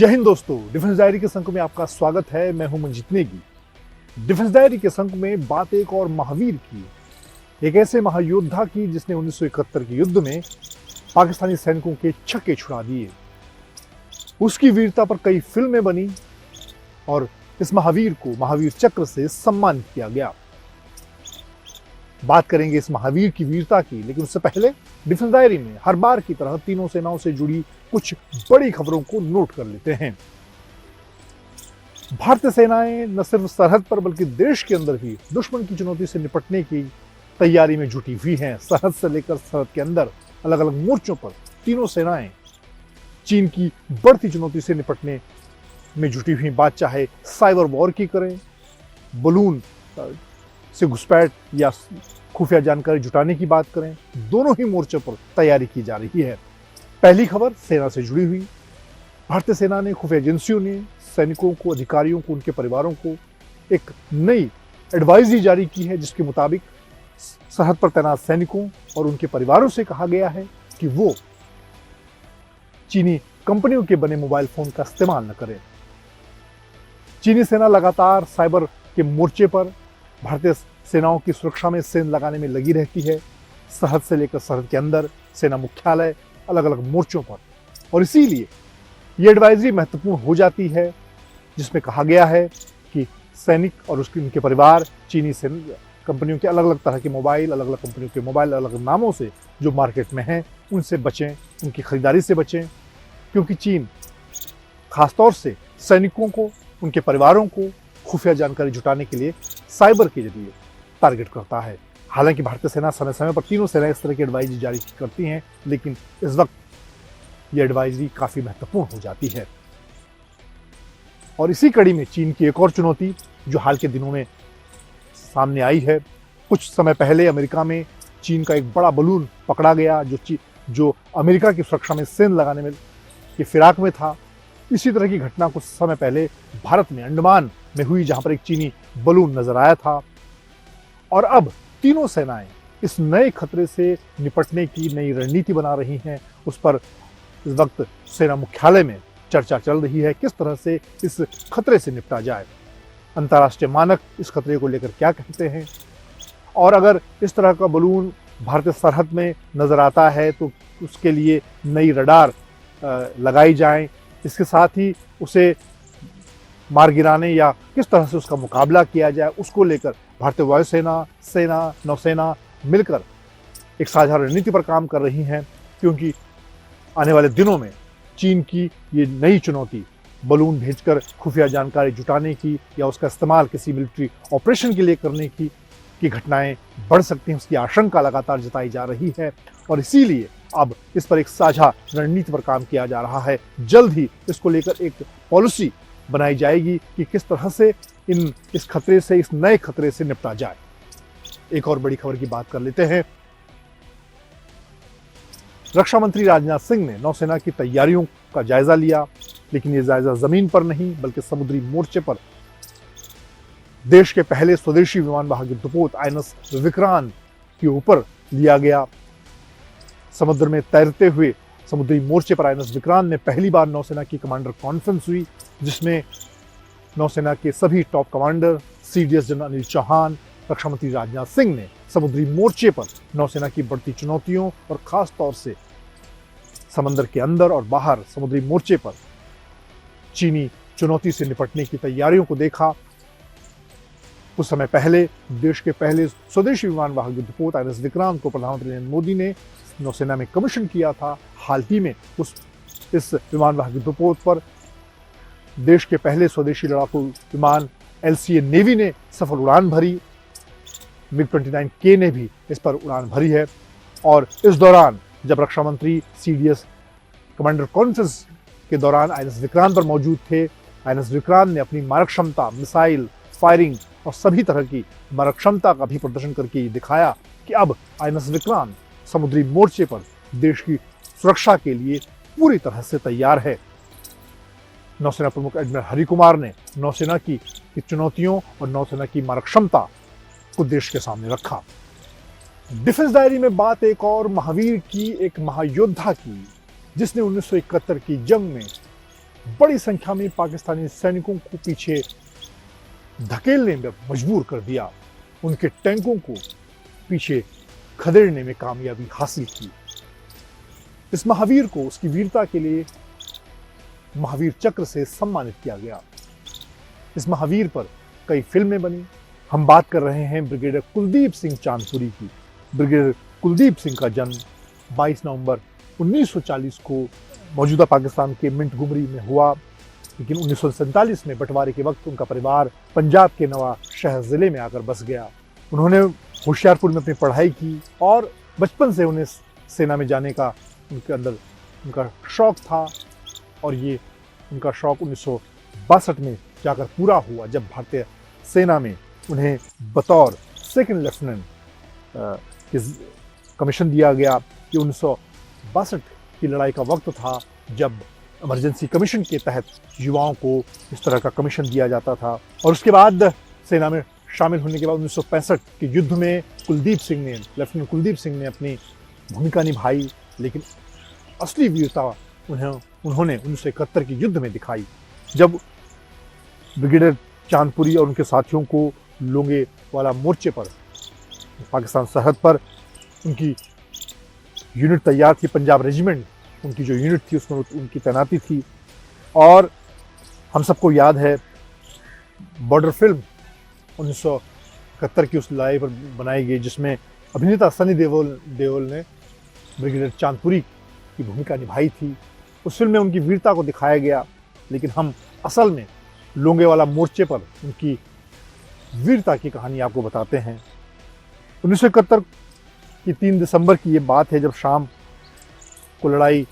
जय हिंद दोस्तों, defence diary के संक में आपका स्वागत है। मैं हूं मंजीत नेगी। डिफेंस डायरी के संक में बात एक और महावीर की, एक ऐसे महायोद्धा की जिसने 1971 के युद्ध में पाकिस्तानी सैनिकों के छक्के छुड़ा दिए। उसकी वीरता पर कई फिल्में बनी और इस महावीर को महावीर चक्र से सम्मानित किया गया। बात करेंगे इस महावीर की वीरता की, लेकिन उससे पहले डिफेंस डायरी में हर बार की तरह तीनों सेनाओं से जुड़ी कुछ बड़ी खबरों को नोट कर लेते हैं। भारतीय सेनाएं न सिर्फ सरहद पर बल्कि देश के अंदर भी दुश्मन की चुनौती से निपटने की तैयारी में जुटी हुई हैं। सरहद से लेकर सरहद के अंदर अलग अलग मोर्चों पर तीनों सेनाएं चीन की बढ़ती चुनौती से निपटने में जुटी हुई। बात चाहे साइबर वॉर की करें, बलून से घुसपैठ या खुफिया जानकारी जुटाने की बात करें, दोनों ही मोर्चों पर तैयारी की जा रही है। पहली खबर सेना से जुड़ी हुई। भारतीय सेना ने, खुफिया एजेंसियों ने सैनिकों को, अधिकारियों को, उनके परिवारों को एक नई एडवाइजरी जारी की है, जिसके मुताबिक सरहद पर तैनात सैनिकों और उनके परिवारों से कहा गया है कि वो चीनी कंपनियों के बने मोबाइल फोन का इस्तेमाल न करें। चीनी सेना लगातार साइबर के मोर्चे पर भारतीय सेनाओं की सुरक्षा में सेंध लगाने में लगी रहती है, सरहद से लेकर सरहद के अंदर, सेना मुख्यालय, अलग अलग मोर्चों पर। और इसीलिए ये एडवाइजरी महत्वपूर्ण हो जाती है, जिसमें कहा गया है कि सैनिक और उनके परिवार चीनी कंपनियों के अलग अलग तरह के मोबाइल, अलग अलग कंपनियों के मोबाइल अलग अलग नामों से जो मार्केट में हैं, उनसे बचें, उनकी खरीदारी से बचें, क्योंकि चीन खासतौर से सैनिकों को, उनके परिवारों को खुफिया जानकारी जुटाने के लिए साइबर के जरिए टारगेट करता है। हालांकि भारतीय सेना समय समय पर तीनों सेनाएं इस तरह की एडवाइजरी जारी करती हैं, लेकिन इस वक्त यह एडवाइजरी काफी महत्वपूर्ण हो जाती है। और इसी कड़ी में चीन की एक और चुनौती जो हाल के दिनों में सामने आई है। कुछ समय पहले अमेरिका में चीन का एक बड़ा बलून पकड़ा गया, जो अमेरिका की सुरक्षा में सेंध लगाने में की फिराक में था। इसी तरह की घटना कुछ समय पहले भारत में अंडमान में हुई, जहां पर एक चीनी बलून नजर आया था। और अब तीनों सेनाएं इस नए खतरे से निपटने की नई रणनीति बना रही हैं। उस पर इस वक्त सेना मुख्यालय में चर्चा चल रही है, किस तरह से इस खतरे से निपटा जाए। अंतर्राष्ट्रीय मानक इस खतरे को लेकर क्या कहते हैं, और अगर इस तरह का बलून भारतीय सरहद में नजर आता है तो उसके लिए नई रडार लगाई जाए। इसके साथ ही उसे मार गिराने या किस तरह से उसका मुकाबला किया जाए, उसको लेकर भारतीय वायुसेना, सेना, नौसेना मिलकर एक साझा रणनीति पर काम कर रही हैं। क्योंकि आने वाले दिनों में चीन की ये नई चुनौती, बलून भेजकर खुफिया जानकारी जुटाने की या उसका इस्तेमाल किसी मिलिट्री ऑपरेशन के लिए करने की घटनाएं बढ़ सकती हैं, उसकी आशंका लगातार जताई जा रही है। और इसीलिए अब इस पर एक साझा रणनीति पर काम किया जा रहा है। जल्द ही इसको लेकर एक पॉलिसी बनाई जाएगी कि किस तरह से इस खतरे से, इस नए खतरे से निपटा जाए। एक और बड़ी खबर की बात कर लेते हैं। रक्षा मंत्री राजनाथ सिंह ने नौसेना की तैयारियों का जायजा लिया, लेकिन यह जायजा जमीन पर नहीं बल्कि समुद्री मोर्चे पर देश के पहले स्वदेशी विमान वाहक युद्धपोत आईएनएस विक्रांत के ऊपर लिया गया। समुद्र में तैरते हुए समुद्री मोर्चे पर आईएनएस विक्रांत में पहली बार नौसेना की कमांडर कॉन्फ्रेंस हुई, जिसमें नौसेना के सभी top commander, CDS general Anil Chauhan, रक्षा मंत्री राजनाथ सिंह ने समुद्री मोर्चे पर नौसेना की बढ़ती चुनौतियों और खास तौर से समंदर के अंदर और बाहर समुद्री मोर्चे पर चीनी चुनौती से निपटने की तैयारियों को देखा। कुछ समय पहले देश के पहले स्वदेशी विमान वाहक युद्धपोत आईएनएस विक्रांत को प्रधानमंत्री नरेंद्र मोदी ने नौसेना में कमीशन किया था। हाल ही में इस विमान वाहक युद्धपोत पर देश के पहले स्वदेशी लड़ाकू विमान एलसीए नेवी ने सफल उड़ान भरी। MiG-29K ने भी इस पर उड़ान भरी है। और इस दौरान जब रक्षा मंत्री सीडीएस कमांडर कॉन्फ्रेंस के दौरान आईएनएस विक्रांत पर मौजूद थे, आईएनएस विक्रांत ने अपनी मारक क्षमता, मिसाइल फायरिंग और सभी तरह की मारक क्षमता का भी प्रदर्शन करके दिखाया कि अब आईएनएस विक्रांत समुद्री मोर्चे पर देश की सुरक्षा के लिए पूरी तरह से तैयार है। नौसेना प्रमुख एडमिरल हरि कुमार ने नौसेना की चुनौतियों और नौसेना की मारक क्षमता को देश के सामने रखा। डिफेंस डायरी में बात एक और महावीर की, एक महायोद्धा की, जिसने 1971 की जंग में बड़ी संख्या में पाकिस्तानी सैनिकों को पीछे धकेलने में मजबूर कर दिया, उनके टैंकों को पीछे खदेड़ने में कामयाबी हासिल की। इस महावीर को उसकी वीरता के लिए महावीर चक्र से सम्मानित किया गया। इस महावीर पर कई फिल्में बनी। हम बात कर रहे हैं ब्रिगेडियर कुलदीप सिंह चांदपुरी की। ब्रिगेडियर कुलदीप सिंह का जन्म 22 नवंबर 1940 को मौजूदा पाकिस्तान के मिंटगुमरी में हुआ, लेकिन 1947 में बंटवारे के वक्त उनका परिवार पंजाब के नवा शहर जिले में आकर बस गया। उन्होंने होशियारपुर में अपनी पढ़ाई की और बचपन से उन्हें सेना में जाने का उनके अंदर उनका शौक था, और ये उनका शौक 1962 में जाकर पूरा हुआ, जब भारतीय सेना में उन्हें बतौर सेकंड लेफ्टिनेंट कमीशन दिया गया। ये 1962 की लड़ाई का वक्त था जब इमरजेंसी कमीशन के तहत युवाओं को इस तरह का कमीशन दिया जाता था। और उसके बाद सेना में शामिल होने के बाद 1965 के युद्ध में लेफ्टिनेंट कुलदीप सिंह ने अपनी भूमिका निभाई, लेकिन असली वीरता उन्होंने 1971 के युद्ध में दिखाई, जब ब्रिगेडियर चांदपुरी और उनके साथियों को लोंगे वाला मोर्चे पर पाकिस्तान सरहद पर उनकी यूनिट तैयार थी, पंजाब रेजिमेंट उनकी जो यूनिट थी उसमें उनकी तैनाती थी। और हम सबको याद है बॉर्डर फिल्म 1971 की उस लड़ाई पर बनाई गई, जिसमें अभिनेता सनी देओल ने ब्रिगेडियर चांदपुरी की भूमिका निभाई थी। उस फिल्म में उनकी वीरता को दिखाया गया, लेकिन हम असल में लोंगेवाला मोर्चे पर उनकी वीरता की कहानी आपको बताते हैं। 1971 की 3 दिसंबर की ये बात है, जब शाम को लड़ाई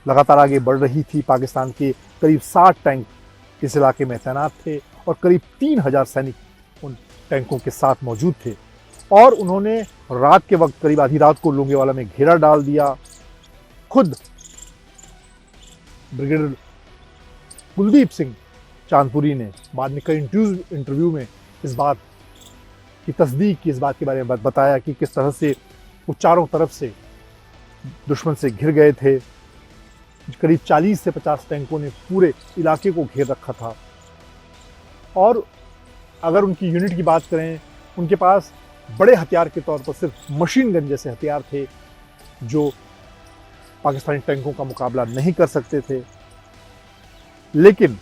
लगातार आगे बढ़ रही थी। पाकिस्तान के करीब 60 टैंक इस इलाके में तैनात थे और करीब 3000 सैनिक उन टैंकों के साथ मौजूद थे, और उन्होंने रात के वक्त करीब आधी रात को लोंगेवाला में घेरा डाल दिया। खुद ब्रिगेडियर कुलदीप सिंह चांदपुरी ने बाद में कई इंटरव्यू में इस बात की तस्दीक की, इस बात के बारे में बताया कि किस तरह से वो चारों तरफ से दुश्मन से घिर गए थे। करीब 40 से 50 टैंकों ने पूरे इलाके को घेर रखा था। और अगर उनकी यूनिट की बात करें, उनके पास बड़े हथियार के तौर पर सिर्फ मशीन गन जैसे हथियार थे, जो पाकिस्तानी टैंकों का मुकाबला नहीं कर सकते थे। लेकिन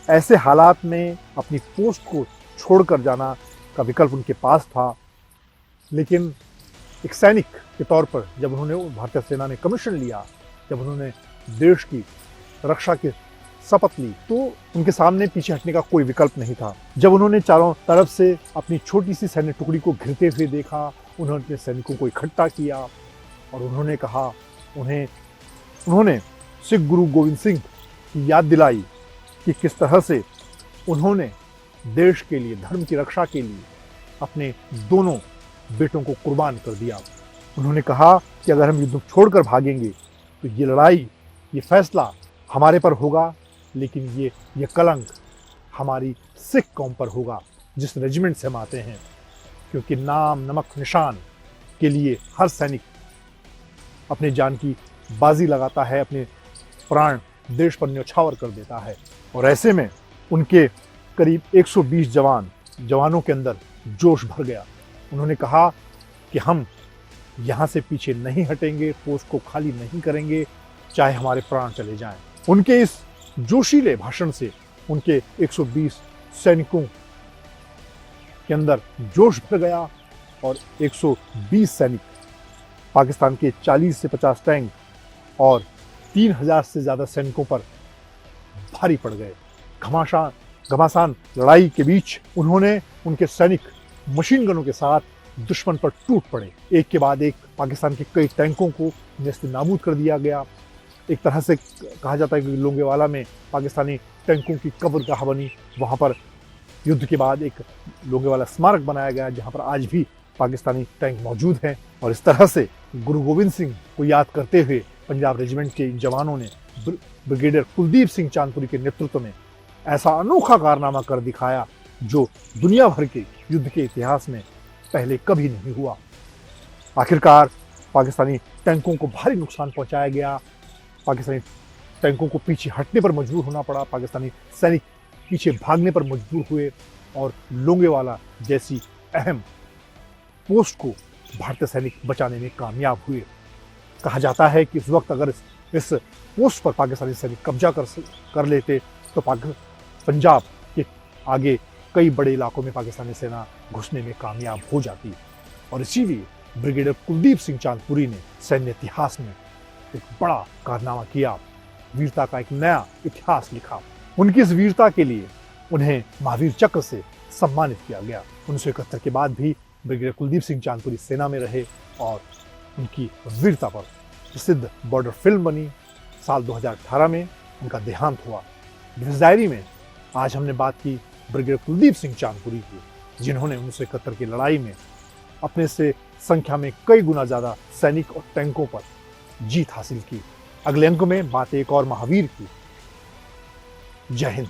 ऐसे हालात में अपनी पोस्ट को छोड़कर जाना का विकल्प उनके पास था। लेकिन एक सैनिक के तौर पर जब उन्होंने भारतीय सेना में कमीशन लिया, जब उन्होंने देश की रक्षा की शपथ ली, तो उनके सामने पीछे हटने का कोई विकल्प नहीं था। जब उन्होंने चारों तरफ से अपनी छोटी सी सैन्य टुकड़ी को घिरते हुए देखा, उन्होंने अपने सैनिकों को इकट्ठा किया और उन्होंने कहा, उन्होंने सिख गुरु गोविंद सिंह की याद दिलाई कि किस तरह से उन्होंने देश के लिए, धर्म की रक्षा के लिए अपने दोनों बेटों को कुर्बान कर दिया। उन्होंने कहा कि अगर हम युद्ध छोड़कर भागेंगे तो ये लड़ाई, ये फैसला हमारे पर होगा, लेकिन ये कलंक हमारी सिख कौम पर होगा जिस रेजिमेंट से हम आते हैं, क्योंकि नाम नमक निशान के लिए हर सैनिक अपने जान की बाजी लगाता है, अपने प्राण देश पर न्यौछावर कर देता है। और ऐसे में उनके करीब 120 जवानों के अंदर जोश भर गया। उन्होंने कहा कि हम यहाँ से पीछे नहीं हटेंगे, पोस्ट को खाली नहीं करेंगे, चाहे हमारे प्राण चले जाएं। उनके इस जोशीले भाषण से उनके 120 सैनिकों के अंदर जोश भर गया और 120 सैनिक पाकिस्तान के 40 से 50 टैंक और 3000 से ज़्यादा सैनिकों पर भारी पड़ गए। घमासान लड़ाई के बीच उनके सैनिक मशीन गनों के साथ दुश्मन पर टूट पड़े। एक के बाद एक पाकिस्तान के कई टैंकों को नेस्त नाबूद कर दिया गया। एक तरह से कहा जाता है कि लोंगेवाला में पाकिस्तानी टैंकों की कब्रगाह बनी। वहाँ पर युद्ध के बाद एक लोंगेवाला स्मारक बनाया गया, जहाँ पर आज भी पाकिस्तानी टैंक मौजूद हैं। और इस तरह से गुरु गोविंद सिंह को याद करते हुए पंजाब रेजिमेंट के इन जवानों ने ब्रिगेडियर कुलदीप सिंह चांदपुरी के नेतृत्व में ऐसा अनोखा कारनामा कर दिखाया जो दुनिया भर के युद्ध के इतिहास में पहले कभी नहीं हुआ। आखिरकार पाकिस्तानी टैंकों को भारी नुकसान पहुंचाया गया। पाकिस्तानी टैंकों को पीछे हटने पर मजबूर होना पड़ा, पाकिस्तानी सैनिक पीछे भागने पर मजबूर हुए और लोंगेवाला जैसी अहम पोस्ट को भारतीय सैनिक बचाने में कामयाब हुए। कहा जाता है कि उस वक्त अगर इस पोस्ट पर पाकिस्तानी सैनिक कब्जा कर लेते तो पंजाब के आगे कई बड़े इलाकों में पाकिस्तानी सेना घुसने में कामयाब हो जाती। और इसीलिए ब्रिगेडियर कुलदीप सिंह चांदपुरी ने सैन्य इतिहास में एक बड़ा कारनामा किया, वीरता का एक नया इतिहास लिखा। उनकी इस वीरता के लिए उन्हें महावीर चक्र से सम्मानित किया गया। 1971 के बाद भी ब्रिगेडियर कुलदीप सिंह चांदपुरी सेना में रहे और उनकी वीरता पर प्रसिद्ध बॉर्डर फिल्म बनी। साल 2018 में उनका देहांत हुआ। डिफेंस डायरी में आज हमने बात की ब्रिगेडियर कुलदीप सिंह चांदपुरी की, जिन्होंने 1971 की लड़ाई में अपने से संख्या में कई गुना ज्यादा सैनिक और टैंकों पर जीत हासिल की। अगले अंक में बात एक और महावीर की। जय हिंद।